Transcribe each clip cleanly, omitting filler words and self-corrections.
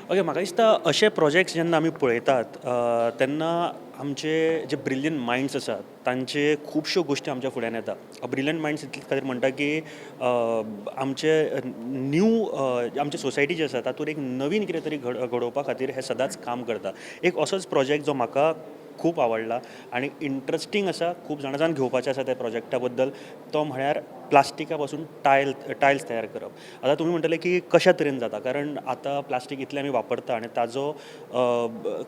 Okay, म्हाका दिसता अशे प्रोजेक्ट्स जेन्ना आमी पळयतात तेन्ना आमचे जे ब्रिलियंट मायंड्स आसात तांचे खुबश्यो गोश्टी आमच्या फुड्यान येता. ब्रिलियंट मायंड्स इतले खातीर म्हणटा की आमचे आमची सोसायटी जी आसा तातूंत एक नवीन कितें तरी घडोवपा खातीर हे सदांच काम करता. एक असोच प्रोजेक्ट जो म्हाका खूब आवडला आनी इंट्रस्टींग आसा, खूब जाणां घेवपाचें आसा त्या प्रोजेक्टा बद्दल. तो म्हळ्यार प्लास्टिका पासून टायल्स तयार करप. आतां तुमी म्हणटले की कशा तरेन जाता, कारण आतां प्लास्टीक इतलें आमी वापरता आनी ताजो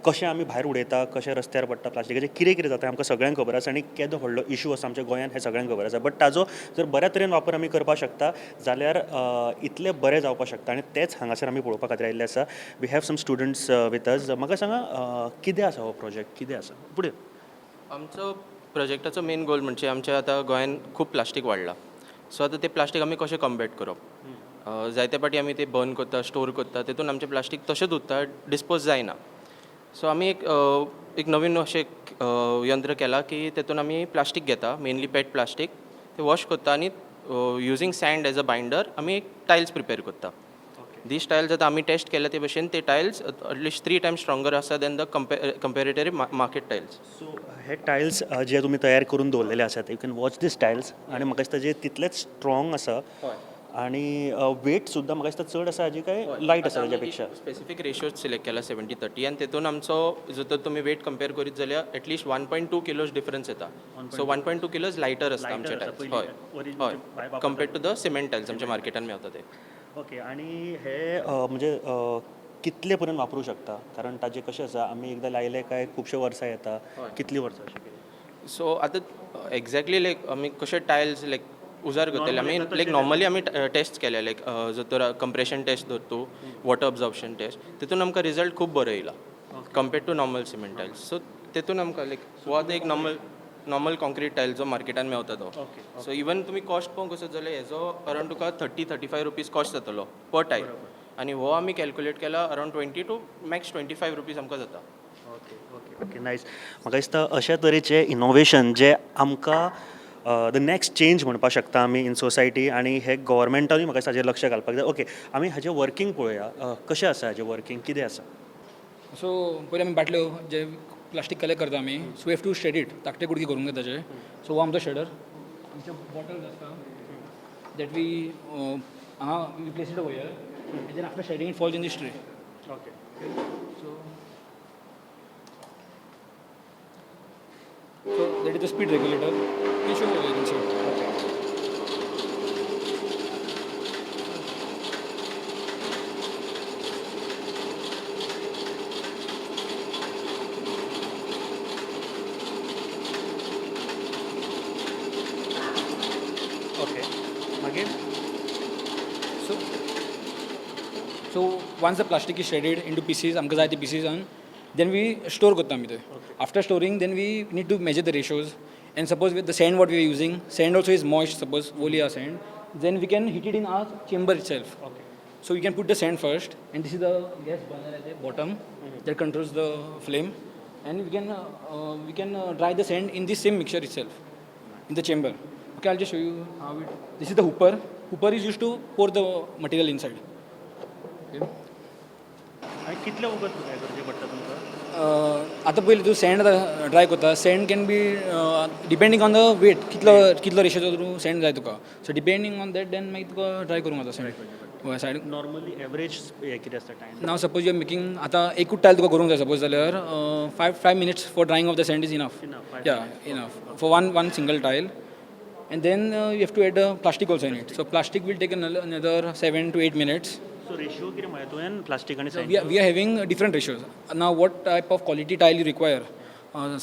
कशें आमी भायर उडयता, कशें रस्त्यार पडटा प्लास्टिकाचें कितें कितें जाता हें आमकां सगळ्यांक खबर आसा आनी केदो व्हडलो इशू आसा आमच्या गोंयांत हें सगळ्यांक खबर आसा. बट ताजो जर बऱ्या तरेन वापर आमी करपाक शकता जाल्यार इतलें बरें जावपाक शकता आनी तेंच हांगासर आमी पळोवपा खातीर आयिल्ले आसा. We have some students with us. म्हाका सांगा कितें आसा हो प्रोजेक्ट, कितें आसा फुडें? आमचो प्रोजेक्टाचो मेन गोल म्हणजे आमच्या आतां गोंयांत खूब प्लास्टीक वाडला. सो आतां तें प्लास्टीक आमी कशें कम्बॅट करप. जायते पाटी आमी तें बर्न करता, स्टोर करता, तेतून आमचें प्लास्टीक तशेंच उरता, डिस्पोज जायना. सो आमी एक नवीन अशें यंत्र केलां की तेतून आमी प्लास्टीक घेता, मेनली पेट प्लास्टीक, ते वॉश करता आनी युजींग सँड एज अ बायंडर आमी एक टायल्स प्रिपेर करता. दीस टायल्स आतां आमी टेस्ट केल्या ते भशेन ते टायल्स एटलिस्ट 3 टायम्स स्ट्रॉंगर आसा than the comparatory market tiles. So हे टायल्स जे तुमी तयार करून दवरलेले आसात, you can watch these tiles आनी म्हाका दिसता जे तितलेच स्ट्रॉंग आसा आनी वेट सुद्दां म्हाका दिसता चड आसा हाजी काय लायट आसा ताच्या पेक्षा. स्पेसिफीक रेशो सिलेक्ट केला 70-30 आनी तेतून आमचो जर तर तुमी वेट कंपेर करीत जाल्यार एटलिस्ट 1.2 किलोज डिफरन्स येता. सो 1.2 किलोज लायटर आसता आमचे टायल्स. हय, compared to the cement tiles आमच्या मार्केटान मेळता ते. ओके, आनी हे म्हणजे कितले पर्यंत वापरूं शकता, कारण ताजें कशें आसा आमी एकदां लायले काय खुबशे वर्सां येता, कितलीं वर्सां अशें कितें? सो आतां एक्झॅक्टली लायक आमी कशे टायल्स लायक उजार करतले आमी लायक नॉर्मली आमी टेस्ट केले लायक जर तर कंप्रेशन टेस्ट धर तूं, वॉटर अब्जॉर्प्शन टेस्ट, तितून आमकां रिजल्ट खूब बरो येयला compared to normal cement tiles. So तितून आमकां लायक हो आतां एक नॉर्मल कॉन्क्रीट टायल जो मार्केटान मेळता तो. सो इवन तुमी कॉस्ट पळोवंक वचत जाल्यार हेजो अरावंड तुका 30-35 रुपीज कॉस्ट जातलो पर टायल. आनी हो आमी कॅल्कुलेट केला अरावंड 20 टू मॅक्स 25 रुपीज आमकां जाता. Okay okay okay, nice. म्हाका दिसता अशा तरेचे इनोवेशन जे आमकां द नॅक्स्ट चेंज म्हणपाक शकता आमी इन सोसायटी, आनी हे गव्हर्मेंटानूय म्हाका दिसता हाजेर लक्ष घालपाक जाय. ओके, आमी हाजें वर्कींग पळोवया. कशें आसा हाजें वर्कींग, कितें आसा? सो पयलीं आमी बाटल्यो जे प्लास्टीक कलेक्ट करता आमी, सो हॅव टू शेड इट, धाकटे कुडकी करूंक जाय ताचे. सो हो आमचो शेडर. आमचे बॉटल्स आसता दॅट वी हांगा we place it over here and then after shredding it falls in this tray. Okay. So that is the speed regulator. You can see. Okay, मागीर So once the plastic is shredded into pieces, आमकां जाय ते pieces on, then we store करता आमी ते. After storing, then we need to measure the ratios. And suppose with the sand what we are using, sand also is moist, suppose Volia sand, then we can heat it in our chamber itself. Okay. So we can put the sand first, and this is the gas burner at the bottom that controls the flame, and we can dry the sand in this same mixture itself in the chamber. Okay, I'll just show you how it. This is the hooper. Hooper is used to pour the material inside. Okay. आनी कितले वगत हें करचें पडटा तुमकां? आतां पयलीं तूं सँड ड्राय करता. Sand can be depending on the weight, कितलो रेशोचो तूं सँड जाय तुका. So depending on that then मागीर तुका ड्राय करूंक जाता सँड. हय, सायड. नॉर्मली एवरेज हें कितें आसता time? Now suppose you are making आतां एकूच टायल तुका करूंक जाय सपोज जाल्यार 5 minutes for drying of the sand is enough. या enough for one single tile. And then you have to add plastic also in it. So plastic will take another 7 to 8 minutes. So ratio कितें म्हळ्यार तुवें plastic आनी We are having different ratios. Now what type of quality tile you require?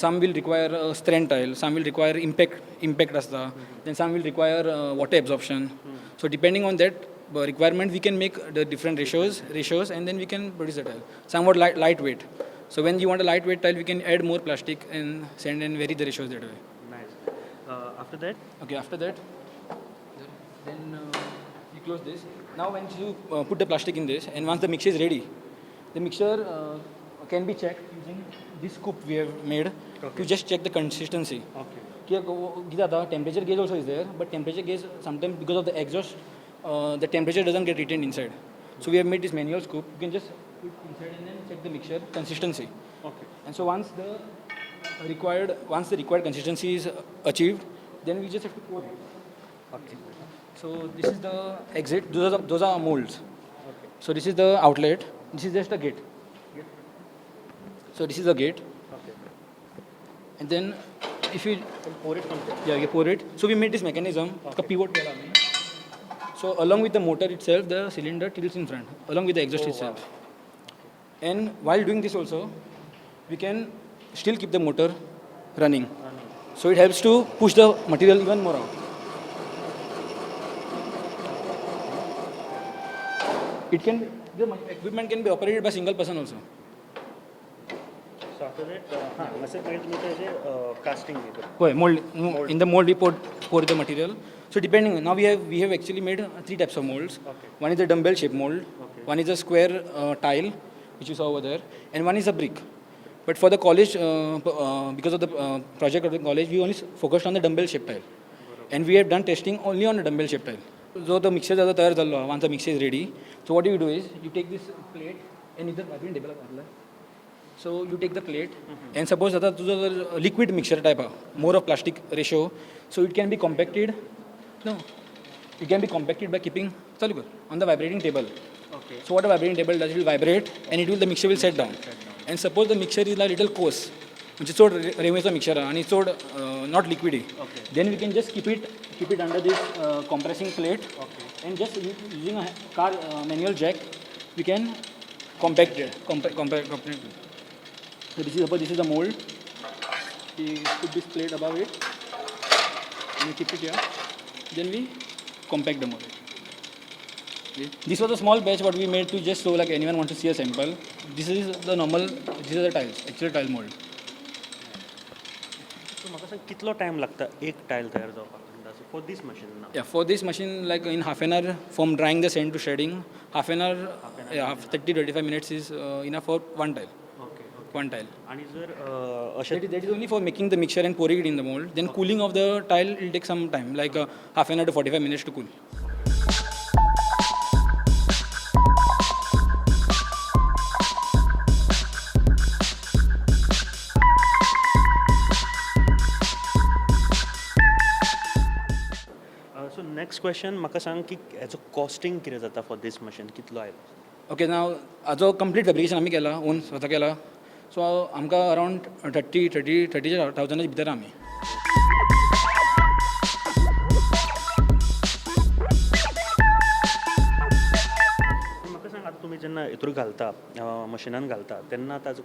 Some will require strand tile, some will require impact asta, then some will require water absorption. So depending on that requirement, we can make the different ratios, and then we can produce the tile. Somewhat lightweight. So when you want a lightweight tile, we can add more plastic and sand and vary the ratios that way. Nice. After that? Okay, after that, then you close this. Now once you put the plastic in this, and once the mixture is ready, the mixture can be checked using this scoop we have made to just check the consistency. Okay. The temperature gauge also is there, but temperature gauge sometimes because of the exhaust, the temperature doesn't get retained inside. So we have made this manual scoop. You can just put inside and then check the mixture consistency. Okay And so once the required consistency is achieved, then we just have to pour it. Okay So this is the exit. Those are molds. So this is the outlet. This is just a gate. So this is the gate. Okay And then if you pour it from there. yeah you pour it. So we made this mechanism. इसका pivot वाला में. So along with the motor itself, the cylinder tilts in front, along with the exhaust itself. And while doing this also, we can still keep the motor running. So it helps to push the material even more out. The equipment can be operated by single person also. So after that, हां मसे पहिले तुम्ही त्याचे casting हे करता. Oh, mold. In the mold we pour the material. So depending, now we have actually made three types of molds. Okay. One is the dumbbell shape mold. Okay. One is a square tile, which you saw over there, and one is a brick. But for the college, because of the project of the college, we only focused on the dumbbell shape tile, and we have done testing only on the dumbbell shape tile. So the mixture is तयार झालो. Once the mixture is ready, so what you do is you take this plate and इधर बाजूने table घातला. So you take the plate and suppose आता तुझं जर liquid mixture type आहे, more of plastic ratio, so it can be compacted. No, it can be compacted by keeping चालू कर on the vibrating table. Okay. So what a vibrating table does, it will vibrate and the mixture will set down. And suppose the mixture is a little coarse, म्हणजे चोड रेवेचा mixer आणि चोड not liquidy. Okay. Then we can just keep it under this compressing plate. Okay. And just using a car manual jack, we can compact it. So this is the mold. We put this plate above it and we keep it here. Then we compact the mold. Okay. This was a small batch what we made to just so like anyone want to see a sample. This is the normal. These are the tiles, actual tile mold. So म्हाका सांग कितलो time लागता एक tile तयार जावपाक अंदाजे for this machine ना. Yeah, for this machine, like in half an hour from drying the sand to shredding, half an hour, 30-25 minutes is enough for one tile. Okay One tile. आणि जर अशें That is only for making the mixture and pouring it in the mold. Then cooling of the tile will take some time, like half an hour to 45 minutes to cool. So next question म्हाका सांग की हेचो costing कितें जाता for this machine कितलो आयलो. Okay, now हाजो complete fabrication आमी केला, ओन स्वता केला. सो आमकां अरावंड 30,000 भितर आमी. म्हाका सांग आतां तुमी जेन्ना हितूर घालता मशिनान घालता तेन्ना ताजो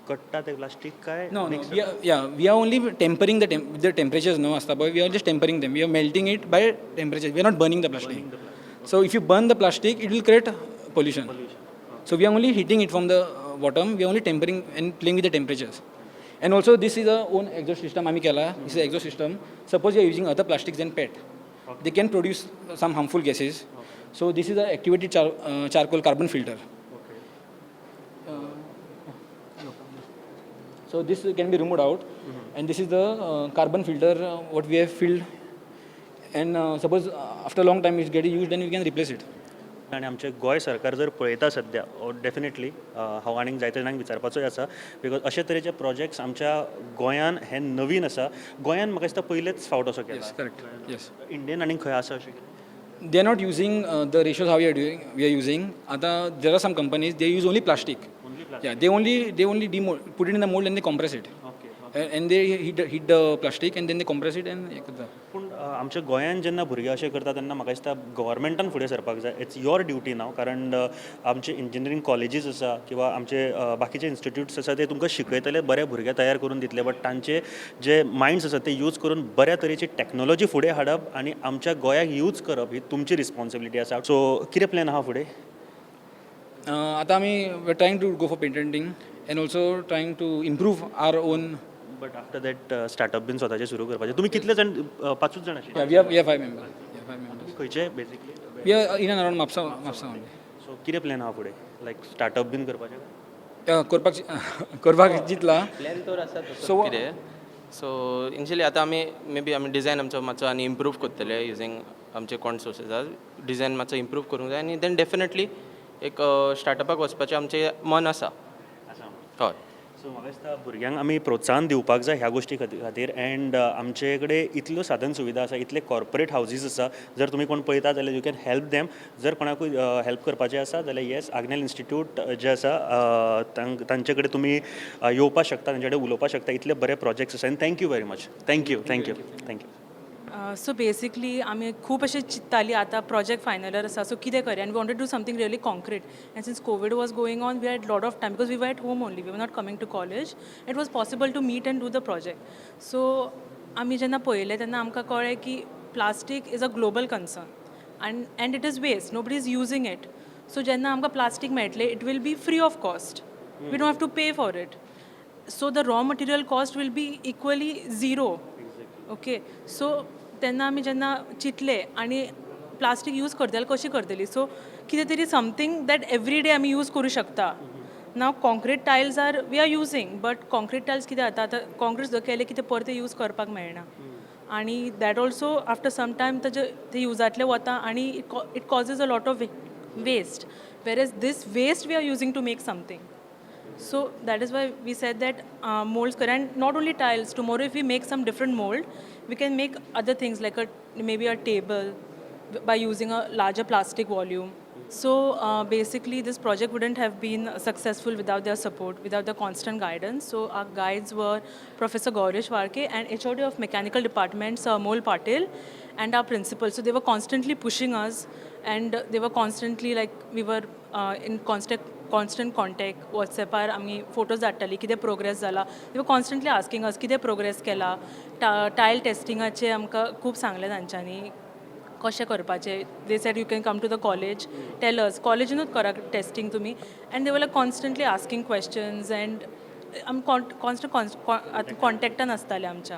कट्टा ते प्लास्टीक काय No, we are only tempering the temperatures no asta boy. We are just tempering them. We are melting it by temperature. We are not burning the plastic. So if you burn the plastic, it will create pollution. So we are only heating it from the bottom. We are only tempering and playing with the temperatures. And also this is our own exhaust system. Ami kela. This is exhaust system. Suppose you are using other plastics than PET, they can produce some harmful gases. So this is a activated charcoal carbon filter. So this can be removed out, and this is the carbon filter what we have filled. And suppose after a long time it's getting used, then we can replace it. आनी आमचें गोंय सरकार जर पळयता सद्या definitely हांव आनीक जायते जाणांक विचारपाचोय आसा बिकॉज अशे तरेचे प्रोजेक्ट्स आमच्या गोंयान हे नवीन आसा. गोंयान म्हाका दिसता पयलेच फावट असो केला. Yes, correct. Yes. इंडियन आनीक खंय आसा अशें. They are not using the ratios how we are using. There are some companies they use only plastic. Yeah, they only put it in the mold and they compress it. And they heat the plastic and then they compress it and हे करता. पूण आमच्या गोंयान जेन्ना भुरगे अशें करता तेन्ना म्हाका दिसता गव्हर्मेंटान फुडें सरपाक जाय. इट्स युअर ड्युटी नाव कारण आमचे इंजिनियरींग कॉलेजीस आसा किंवा आमचे बाकीचे इन्स्टिट्यूट्स आसा ते तुमकां शिकयतले बरे भुरगे तयार करून दितले बट तांचे जे मायंड्स आसा ते यूज करून बऱ्या तरेची टॅक्नॉलॉजी फुडें हाडप आनी आमच्या गोंयाक यूज करप ही तुमची रिस्पॉन्सिबिलिटी आसा. सो कितें प्लॅन आहा फुडें. आता आम्ही we're trying to go for patenting and also trying to improve our own. But after that startup बीन स्वताचे सुरू करपाचे. तुमी कितले जाण 5 जाण आशिल्ले. Yeah, we are 5 members. खंयचे basically. We are in and around Mapsa only. सो कितें प्लॅन आहा फुडें लायक स्टार्टअप बीन करपाचें. करपाक चिंतला. प्लॅन तर आसा So, कितें. सो इनिशियली आतां आमी डिझायन आमचो मातसो आनी इम्प्रूव करतले युजींग आमचे कोण सोर्सीस आसा. डिझायन मातसो इम्प्रूव करूंक जाय आनी देन डेफिनेटली एक स्टार्टअपाक वचपाचें आमचें मन आसा हय सो म्हाका दिसता भुरग्यांक आमी प्रोत्साहन दिवपाक जाय ह्या गोश्टी खातीर अँड आमचे कडेन इतल्यो साधन सुविधा आसा इतले कॉर्पोरेट हावजीस आसा जर तुमी कोण पळयता जाल्यार यू कॅन हेल्प देम जर कोणाकूय हेल्प करपाचें आसा जाल्यार येस आग्नेल इन्स्टिट्यूट जे आसा तांचे कडेन तुमी येवपाक शकता तांचे कडेन उलोवपाक शकता इतले बरे प्रोजेक्ट्स आसा आनी thank you very much thank you thank you thank you so basically आमी खूब अशें चिंत्तालीं आतां प्रोजेक्ट फायनलर आसा सो कितें करया आनी we wanted to do something really concrete and since Covid was going on we had lot of time because we were at home only we were not coming to college it was possible to meet and do the project so आमी जेन्ना पळयलें तेन्ना आमकां कळ्ळें की plastic is a global concern and it is waste nobody is using it so जेन्ना आमकां plastic मेळटलें it will be free of cost we don't have to pay for it so the raw material cost will be equally zero okay so तेन्ना आमी जेन्ना चिंतलें आनी plastic use करतली कशी करतली सो कितें तरी समथींग दॅट एवरी डे आमी यूज करूं शकता नाव concrete tiles are we are using but concrete tiles कितें जाता आतां कॉन्क्रीट जर केलें की ते परते यूज करपाक मेळना आनी that also after some time ते युजांतले वता आनी it causes a lot of waste whereas these waste we are using to make something so that is why we said that molds and not only tiles tomorrow if we make some different mold we can make other things like maybe a table by using a larger plastic volume so basically this project wouldn't have been successful without their support without the constant guidance so our guides were Professor Gaurish Warke and HOD of mechanical department Sir Amol Patil and our principal so they were constantly pushing us and they were constantly like we were in constant contact WhatsAppar आमी photos धाडटाली कितें progress जाला दे वर constantly asking us कितें progress केला tile टेस्टिंगाचे आमकां खूब सांगलें तांच्यांनी कशें करपाचें they said you can come to the college tailors कॉलेजीनूच करा टेस्टिंग तुमी and they were like constantly asking questions and आमी कॉन्स्टंट कॉन्टॅक्टान आसताले आमच्या